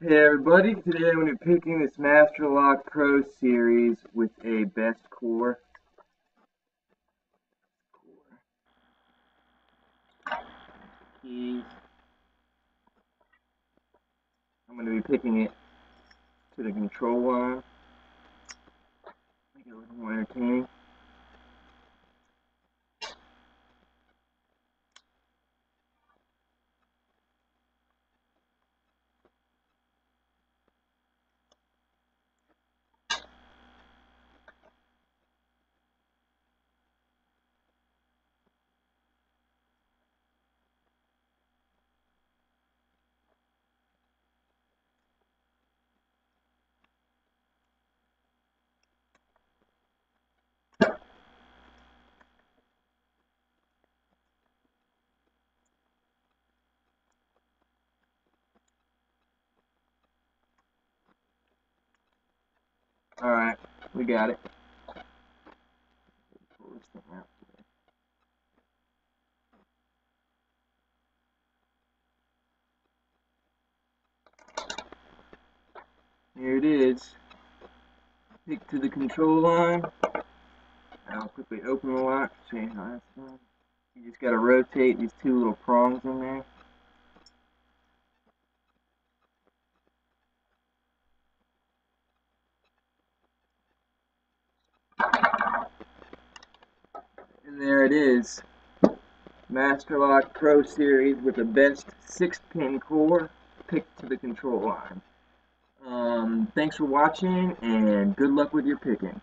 Hey everybody, today I'm going to be picking this Master Lock Pro series with a best core. Keys. I'm going to be picking it to the control line. Make it a little more entertaining. Alright, we got it. Pull this thing out. Here it is. Pick to the control line. I'll quickly open the lock, show you how that's done. You just got to rotate these two little prongs in there. And there it is. Master Lock Pro Series with the best 6-pin core picked to the control line. Thanks for watching and good luck with your picking.